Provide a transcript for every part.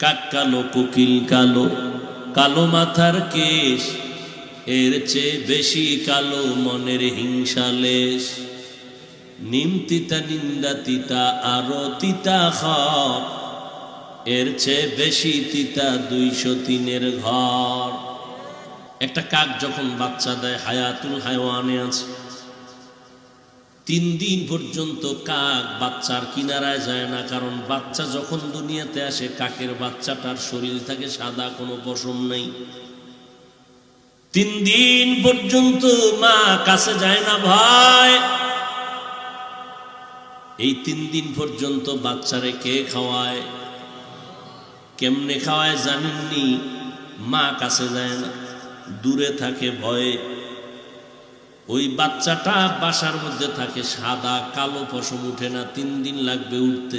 কাক কালো, কোকিল কালো, কালো মাথার কেশ, এর চেয়ে বেশি কালো মনের হিংসালেশ। নিম তিতা, নিন্দা তিতা, আরো তিতা খর, এর চেয়ে বেশি তিতা 203-এর ঘর। একটা কাক যখন বাচ্চা দেয়, হায়াতুল হায়ওয়ানে আছে, 3 দিন পর্যন্ত কাক বাচ্চার কিনারায় যায় না। কারণ বাচ্চা যখন দুনিয়াতে আসে, কাকের বাচ্চাটার শরীর থাকে সাদা, কোনো পশম নেই। 3 দিন পর্যন্ত মা কাছে যায় না ভয়। এই 3 দিন পর্যন্ত বাচ্চারে কে খাওয়ায়? কেমনে খাওয়ায় জানেননি? মা কাছে যায় না, দূরে থাকে ভয়ে। ওই বাচ্চাটা বাসার মধ্যে থাকে সাদা, কালো পশম উঠে না, 3 দিন লাগবে উঠতে।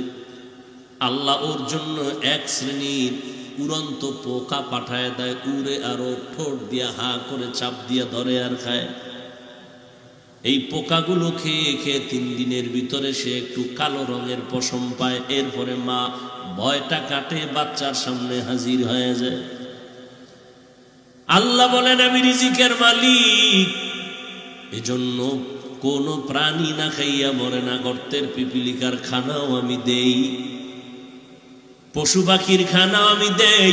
আল্লাহ ওর জন্য 1 শ্রেণীর উড়ন্ত পোকা পাঠায় দেয়, উড়ে আরো ঠোঁট দিয়া হা করে চাপ দিয়া ধরে আর খায়। এই পোকাগুলো খেয়ে খেয়ে 3 দিনের ভিতরে সে একটু কালো রঙের পশম পায়। এরপরে মা ভয়টা কাটে, বাচ্চার সামনে হাজির হয়ে যায়। আল্লাহ বলেন, আমি রিজিকের মালিক, এজন্য কোন প্রাণী না খাইয়া মরে না। গর্তের পিপিলিকার খানাও আমি দেই, পশু পাখির খানাও আমি দেই।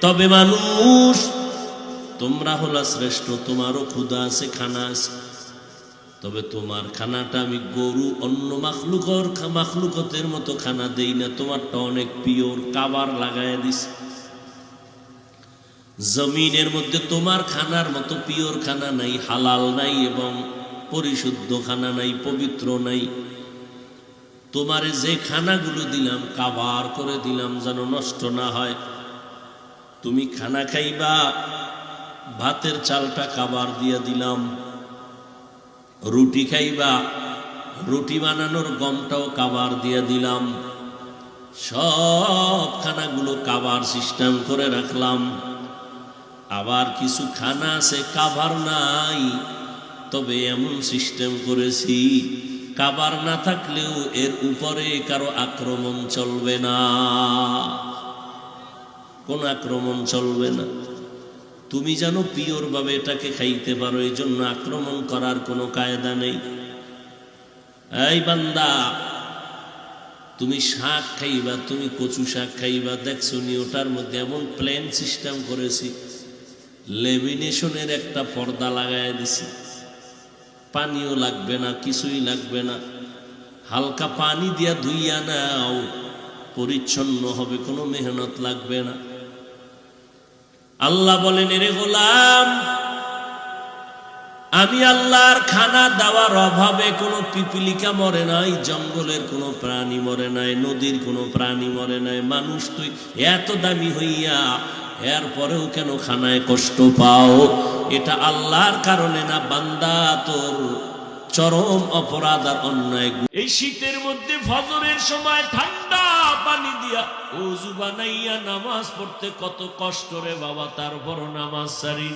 তবে মানুষ, তোমরা হলা শ্রেষ্ঠ, তোমারও ক্ষুধা আছে, খানা আছে। তবে তোমার খানাটা আমি গরু অন্য মাখলুকতের মতো খানা দেই না, তোমারটা অনেক পিওর, কাবার লাগায় দিস। জমিনের মধ্যে তোমার খানার মতো পিওর খানা নাই, হালাল নাই এবং পরিশুদ্ধ খানা নাই, পবিত্র নাই। তোমারে যে খানাগুলো দিলাম কাবার করে দিলাম, যেন নষ্ট না হয়। তুমি খানা খাইবা, ভাতের চালটা কাবার দিয়া দিলাম। রুটি খাইবা, রুটি বানানোর গমটাও কাবার দিয়া দিলাম। সব খানাগুলো কাবার সিস্টেম করে রাখলাম। আবার কিছু খানা আছে কাবার নাই, তবে এমন সিস্টেম করেছি কাবার না থাকলেও এর উপরে কারো আক্রমণ চলবে না, কোন আক্রমণ চলবে না। তুমি যেন পিওর ভাবে এটাকে খাইতে পারো, এই জন্য আক্রমণ করার কোনো কায়দা নেই। এই বান্দা, তুমি শাক খাইবা, তুমি কচু শাক খাইবা, দেখছো নি ওটার মধ্যে এমন প্লেন সিস্টেম করেছি, লেমিনেশনের একটা পর্দা লাগায় দিছি। পানিও লাগবে না, কিছুই লাগবে না, হালকা পানি দিয়া ধুইয়া নাও, পরিচ্ছন্ন হবে, কোনো মেহনত লাগবে না। আল্লাহ বলেন, এরে গোলাম, আমি আল্লাহর খানা দেওয়ার অভাবে কোনো পিপিলিকা মরে নাই, জঙ্গলের কোনো প্রাণী মরে নাই, নদীর কোনো প্রাণী মরে নাই। মানুষ তুই এত দামি হইয়া এরপরেও কেন খানায় কষ্ট পাও? এটা আল্লাহর কারণে না, বান্দা তোর চরম অপরাধ আর অন্যায়। এই শীতের মধ্যে ফজরের সময় ঠান্ডা পানি দিয়া ওযু বানাইয়া নামাজ পড়তে কত কষ্ট রে বাবা, তারপরও নামাজ ছাড়ি।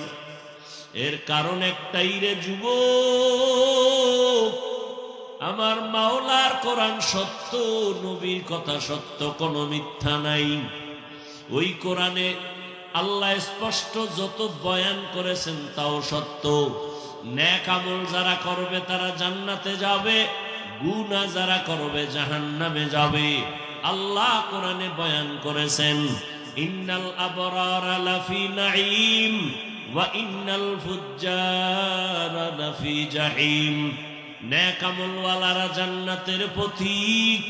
এর কারণ একটাই রে যুবক, আমার মাওলার কোরআন সত্য, নবীর কথা সত্য, কোনো মিথ্যা নাই। ওই কোরআনে আল্লাহ স্পষ্ট যত বয়ান করেছেন তাও সত্য। নেক আমল যারা করবে তারা জান্নাতে যাবে, গুনাহ যারা করবে জাহান্নামে যাবে। আল্লাহ কোরআনে বয়ান করেছেন, ইন্নাল আবরারা লাফি নাঈম ওয়া ইন্নাল ফুজ্জারা লাফি জাহিম। নেক আমলওয়ালারা জান্নাতের পথিক,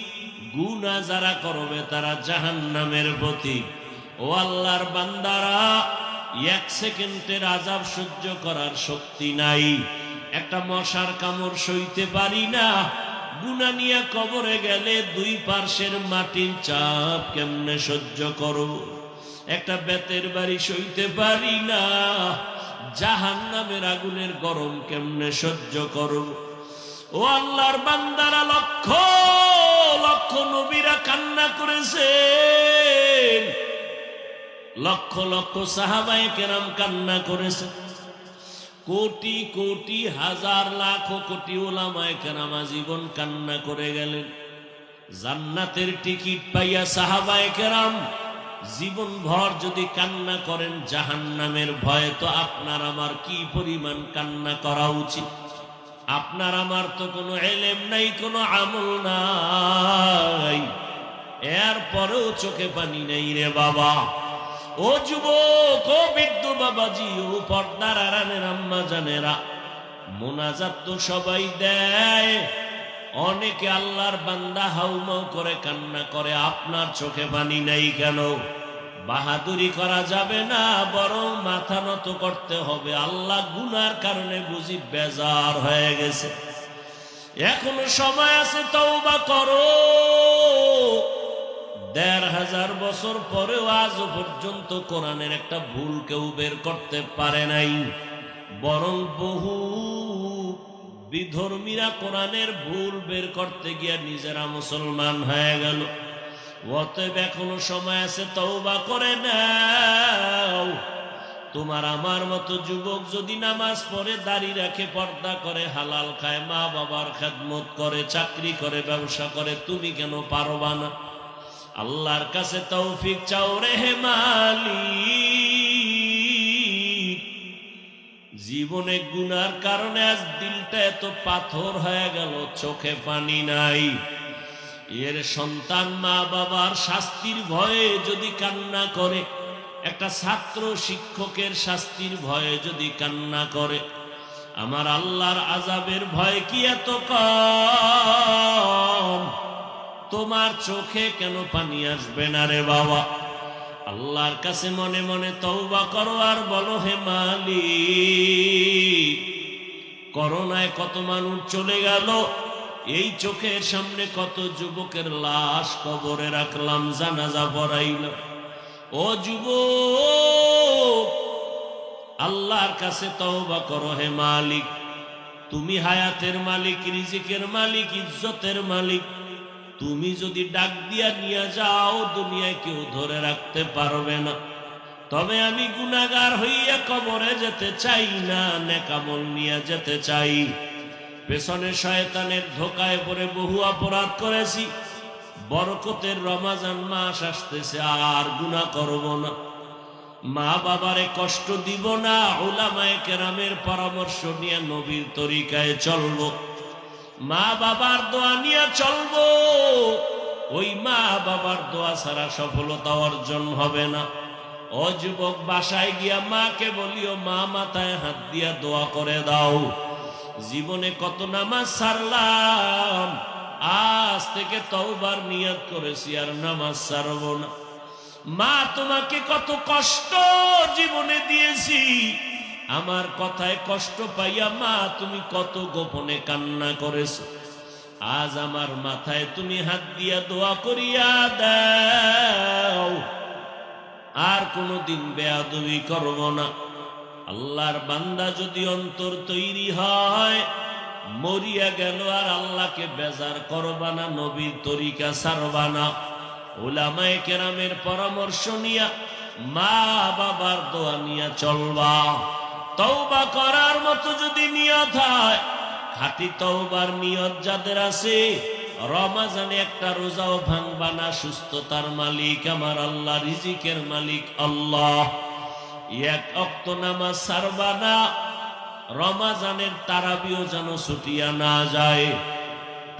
গুনাহ যারা করবে তারা জাহান্নামের পথিক। ও আল্লাহর বান্দারা, 1 সেকেন্ডের আযাব সহ্য করার শক্তি নাই, একটা মশার কামড় সইতে পারি না। গুনাহ নিয়ে কবরে গেলে 2 পার্শ্বের মাটির চাপ কেমনে সহ্য করো? একটা বেতের বাড়ি সইতে পারি না, জাহান্নামের আগুনের গরম কেমনে সহ্য করো? ও আল্লাহর বান্দারা, লক্ষ লক্ষ নবীরা কান্না করেছেন, লক্ষ লক্ষ সাহাবায়ে কেরাম কান্না করেছে, কোটি কোটি হাজার লাখ কোটি উলামায়ে কেরাম আজীবন কান্না করে গেলেন। জান্নাতের টিকিট পাইয়া সাহাবায়ে কেরাম জীবন ভর যদি কান্না করেন জাহান্নামের ভয়ে, তো আপনার আমার কি পরিমাণ কান্না করা উচিত? আপনার আমার তো কোনো ইলম নাই, কোনো আমল নাই, এরপরেও চোখে পানি নেই রে বাবা। ও যুবক, ও বৃদ্ধ বাবাজি, ও পর্দার আড়ালের আম্মা জানেরা, মোনাজাত তো সবাই দেয়, অনেকে আল্লাহর বান্দা হাউমাউ করে কান্না করে, আপনার চোখে পানি নেই কেন? বাহাদুরি করা যাবে না, বরং মাথা নত করতে হবে। আল্লাহ গুনার কারণে বুঝি বেজার হয়ে গেছে, এখনো সময় আছে, তওবা করো। ১৫০০ বছর পরেও আজও পর্যন্ত কোরআনের একটা ভুল কেউ বের করতে পারে নাই, বরং বহু বিধর্মীরা কোরআনের ভুল বের করতে গিয়ে নিজেরা মুসলমান হয়ে গেল। অতএব এখনো সময় আছে, তওবা করে নাও। তোমার আমার মতো যুবক যদি নামাজ পড়ে, দাড়ি রাখে, পর্দা করে, হালাল খায়, মা বাবার খেদমত করে, চাকরি করে, ব্যবসা করে, তুমি কেন পারবা না? আল্লাহর কাছে তৌফিক চাও রে হে মালিক। জীবনে গুনার কারণে আজ দিলটা এত পাথর হয়ে গেল, চোখে পানি নাই। এর সন্তান মা বাবার শাস্তির ভয়ে যদি কান্না করে, একটা ছাত্র শিক্ষকের শাস্তির ভয়ে যদি কান্না করে, আমার আল্লাহর আযাবের ভয় কি এত কম? তোমার চোখে কেন পানি আসবে না রে বাবা? আল্লাহর কাছে মনে মনে তওবা করো আর বলো, হে মালিক, করোনায় কত মানুষ চলে গেল, এই চোখের সামনে কত যুবকের লাশ কবরে রাখলাম, জানাজা পড়াইলাম। ও যুবক, আল্লাহর কাছে তওবা করো হে মালিক। তুমি হায়াতের মালিক, রিজিকের মালিক, ইজ্জতের মালিক। তুমি যদি ডাক দিয়া নিয়ে যাও, দুনিয়ায় কেউ ধরে রাখতে পারবে না। তবে আমি গুনাহগার হইয়া কবরে যেতে চাই না, নেকামল নিয়ে যেতে চাই। পেছনে শয়তানের ধোকায় পড়ে বহু অপরাধ করেছি। বরকতের রমজান মাস আসতেছে, আর গুনাহ করব না। মা বাবারে কষ্ট দিব না, উলামায়ে কেরামের পরামর্শ নিয়ে নবীর তরিকায় চলবো, মা বাবার দোয়া নিয়ে চলবো। ওই মা বাবার দোয়া ছাড়া সফলতা অর্জন হবে না। ও যুবক, বাসায় গিয়া মাকে বলিও, মা মাথায় হাত দিয়া দোয়া করে দাও। জীবনে কত নামাজ ছাড়লাম, আজ থেকে তওবার নিয়ত করেছি আর নামাজ ছাড়ব না। মা, তোমাকে কত কষ্ট জীবনে দিয়েছি, আমার কথায় কষ্ট পাইয়া মা তুমি কত গোপনে কান্না করেছো। আজ আমার মাথায় তুমি হাত দিয়া দোয়া করিয়া দাও, আর কোনদিন বেয়াদবি করব না। আল্লাহর বান্দা যদি অন্তর তৈরি হয়, মরিয়া গেল আর আল্লাহকে বেজার করবা না, নবীর তরিকা ছাড়বা না। উলামায়ে কেরামের পরামর্শ নিয়া, মা বাবার দোয়া নিয়া চলবা। তওবা করার মতো যদি নিয়ত হয়, খাঁটি তওবার নিয়ত যাদের আছে, রমজানে একটা রোজাও ভাঙবা না। সুস্থতার মালিক আমার আল্লাহ, রিজিকের মালিক আল্লাহ। এক ওয়াক্ত নামাজ ছাড়বা না। রমজানের তারাবিও যেন ছুটিয়া না যায়।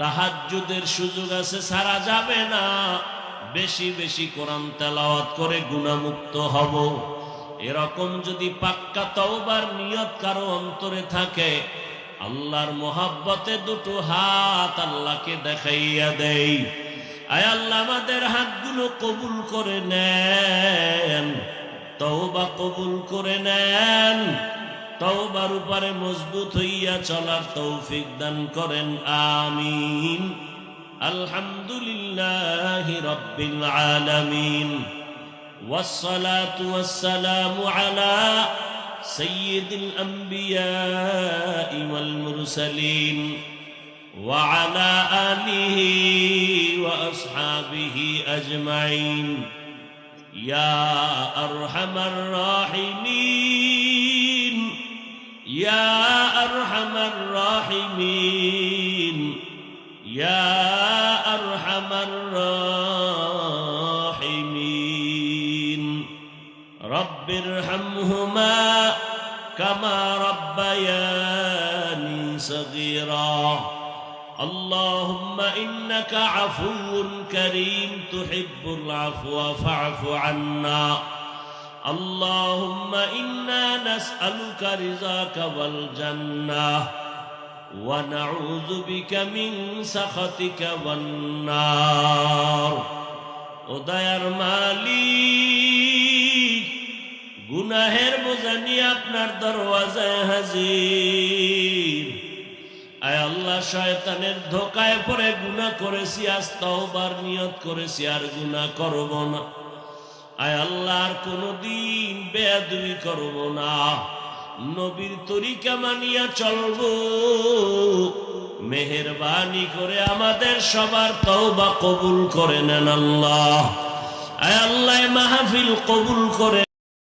তাহাজ্জুদের সুযোগ আছে, ছাড়া যাবে না। বেশি বেশি কোরআন তেলাওয়াত করে গুনাহমুক্ত হব। এরকম যদি পাক্কা তওবার নিয়ত কারো অন্তরে থাকে, আল্লাহর মোহাব্বতে দুটো হাত আল্লাহকে দেখাইয়া দেই। আয় আল্লাহ, আমাদের হাতগুলো কবুল করে নেন, তওবা কবুল করে নেন। তওবার উপরে মজবুত হইয়া চলার তৌফিক দান করেন, আমিন। আলহামদুলিল্লাহি রাব্বিল আলামিন, والصلاة والسلام على سيد الأنبياء والمرسلين وعلى آله وأصحابه أجمعين يا أرحم الراحمين يا أرحم الراحمين يا أرحم الراحمين রব্বিরহামহুমা কামা রাব্বায়ানি সগীরা اللهم إنك عفو كريم تحب العفو فاعف عنا اللهم إنا نسألك رضاك والجنة ونعوذ بك من سخطك والنار ও দয়ার মালিক গুনাহের বোঝা নিয়ে আপনার দরওয়াজায় হাজির আয় আল্লাহ শয়তানের ধোকায় পড়ে গুনাহ করেছি আজ তওবার নিয়ত করেছি আর গুনাহ করব না আয় আল্লাহ আর কোনদিন বেয়াদবি করব না নবীর তরিকা মানিয়া চলবো মেহেরবানি করে আমাদের সবার তওবা কবুল করে নেন আল্লাহ আয় আল্লাহ মাহফিল কবুল করে